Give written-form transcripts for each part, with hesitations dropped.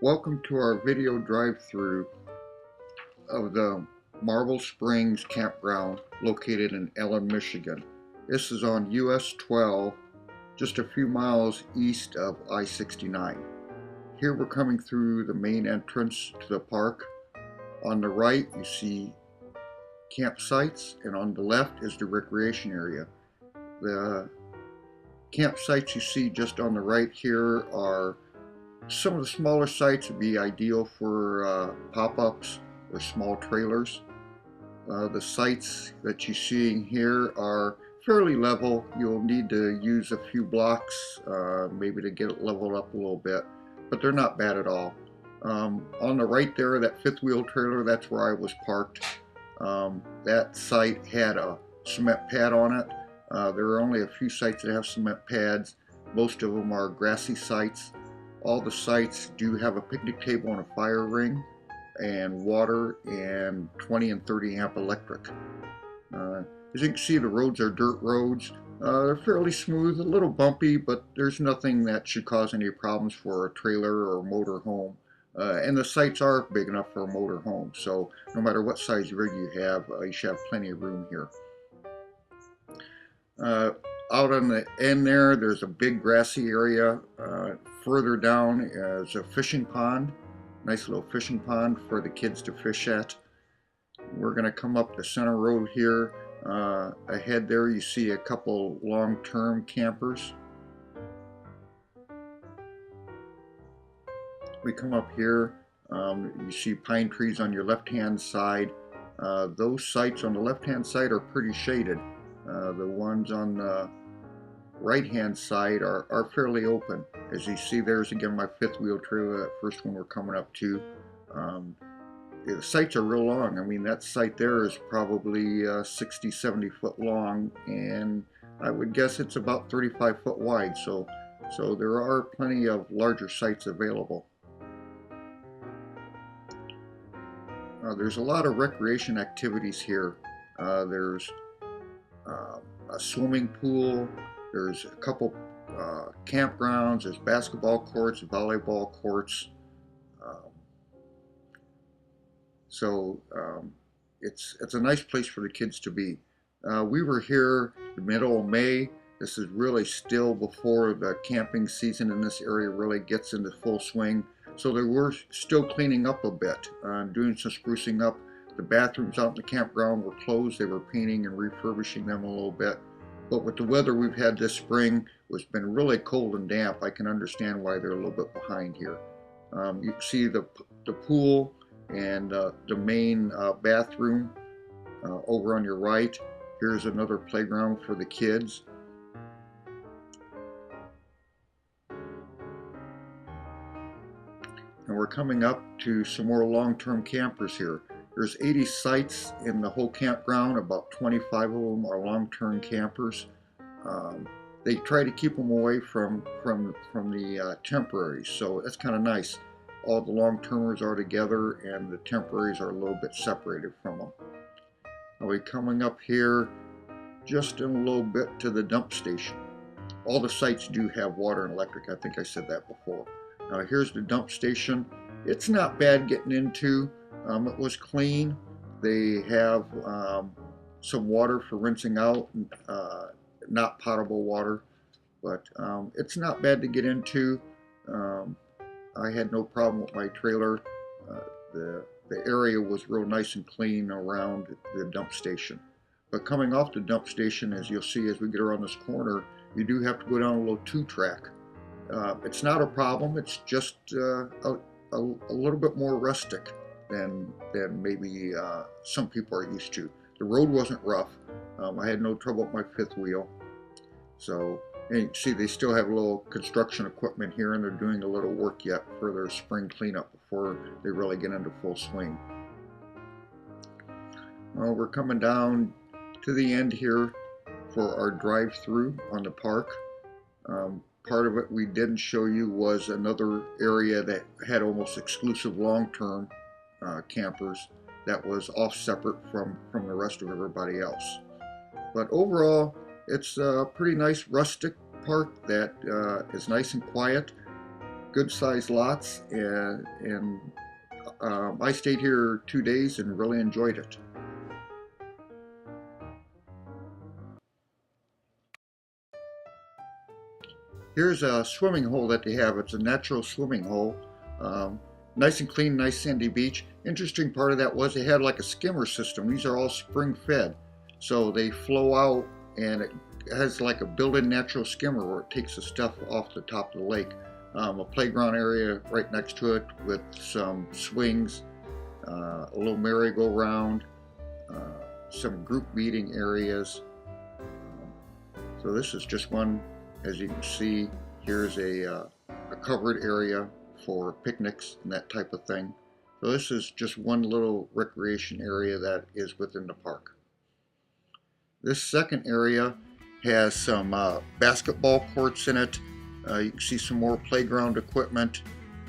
Welcome to our video drive-through of the Marble Springs Campground located in Ellen, Michigan. This is on US 12, just a few miles east of I-69. Here we're coming through the main entrance to the park. On the right you see campsites, and on the left is the recreation area. The campsites you see just on the right here are some of the smaller sites would be ideal for pop-ups or small trailers. The sites that you're seeing here are fairly level. You'll need to use a few blocks maybe to get it leveled up a little bit, but they're not bad at all. On the right there, that fifth wheel trailer, that's where I was parked. That site had a cement pad on it. There are only a few sites that have cement pads. Most of them are grassy sites. All the sites do have a picnic table and a fire ring and water and 20 and 30 amp electric. As you can see, the roads are dirt roads. They're fairly smooth, a little bumpy, but there's nothing that should cause any problems for a trailer or motor home. And the sites are big enough for a motor home, so no matter what size rig you have, you should have plenty of room here. Out on the end there's a big grassy area. Further down is a fishing pond, nice little fishing pond for the kids to fish at. We're going to come up the center road here. Ahead there you see a couple long-term campers. We come up here, you see pine trees on your left-hand side. Those sites on the left-hand side are pretty shaded. The ones on the right-hand side are fairly open. As you see, there's again my fifth wheel trailer, that first one we're coming up to. The sites are real long. I mean, that site there is probably 60, 70 foot long, and I would guess it's about 35 foot wide, so there are plenty of larger sites available. There's a lot of recreation activities here. There's a swimming pool, there's a couple campgrounds, there's basketball courts, volleyball courts. It's a nice place for the kids to be. We were here the middle of May. This is really still before the camping season in this area really gets into full swing. So they were still cleaning up a bit, doing some sprucing up. The bathrooms out in the campground were closed. They were painting and refurbishing them a little bit. But with the weather we've had this spring, it's been really cold and damp. I can understand why they're a little bit behind here. You can see the pool and the main bathroom over on your right. Here's another playground for the kids. And we're coming up to some more long-term campers here. There's 80 sites in the whole campground. About 25 of them are long-term campers. They try to keep them away from the temporaries, so that's kind of nice. All the long-termers are together and the temporaries are a little bit separated from them. Now we're coming up here just in a little bit to the dump station. All the sites do have water and electric. I think I said that before. Now here's the dump station. It's not bad getting into. It was clean. They have some water for rinsing out, not potable water, but it's not bad to get into. I had no problem with my trailer. The area was real nice and clean around the dump station. But coming off the dump station, as you'll see as we get around this corner, you do have to go down a little two-track. It's not a problem. It's just a little bit more rustic than maybe some people are used to. The road wasn't rough. I had no trouble with my fifth wheel. So, and you can see they still have a little construction equipment here, and they're doing a little work yet for their spring cleanup before they really get into full swing. Well, we're coming down to the end here for our drive-through on the park. Part of it we didn't show you was another area that had almost exclusive long-term campers that was off separate from the rest of everybody else. But overall, it's a pretty nice rustic park that is nice and quiet. good sized lots, and I stayed here 2 days and really enjoyed it. Here's a swimming hole that they have. It's a natural swimming hole. Um, Nice and clean, nice sandy beach. Interesting part of that was they had like a skimmer system. These are all spring fed. So they flow out, and it has like a built-in natural skimmer where it takes the stuff off the top of the lake. A playground area right next to it with some swings, a little merry-go-round, some group meeting areas. So this is just one, as you can see, here's a covered area for picnics and that type of thing. So this is just one little recreation area that is within the park. This second area has some basketball courts in it. You can see some more playground equipment.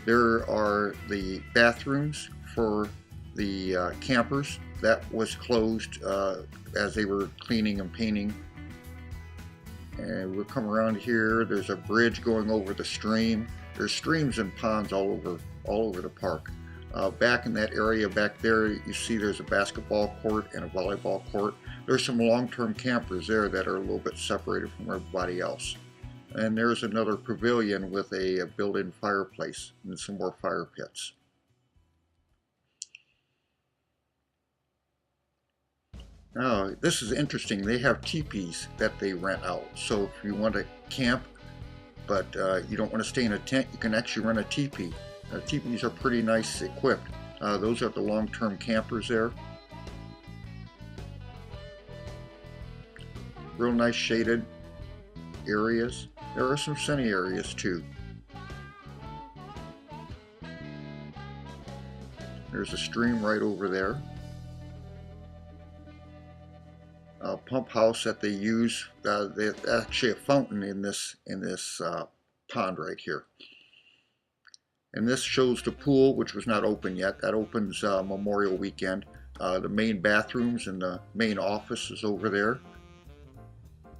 There are the bathrooms for the campers. That was closed as they were cleaning and painting. And we'll come around here. There's a bridge going over the stream. There's streams and ponds all over the park. Back in that area back there, you see there's a basketball court and a volleyball court. There's some long-term campers there that are a little bit separated from everybody else. And there's another pavilion with a built-in fireplace and some more fire pits. Now, this is interesting. They have teepees that they rent out. So if you want to camp, but you don't want to stay in a tent, you can actually rent a teepee. Teepees are pretty nice equipped. Those are the long-term campers there. Real nice shaded areas. There are some sunny areas too. There's a stream right over there. Pump house that they use. There's actually a fountain in this pond right here. And this shows the pool, which was not open yet. That opens Memorial Weekend. The main bathrooms and the main office is over there.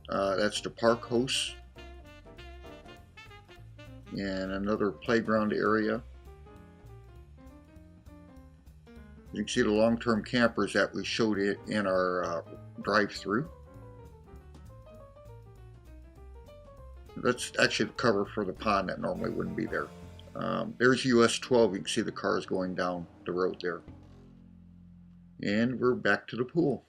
That's the park host. And another playground area. You can see the long-term campers that we showed it in our drive-through. That's actually the cover for the pond that normally wouldn't be there. There's US 12. You can see the cars going down the road there. And we're back to the pool.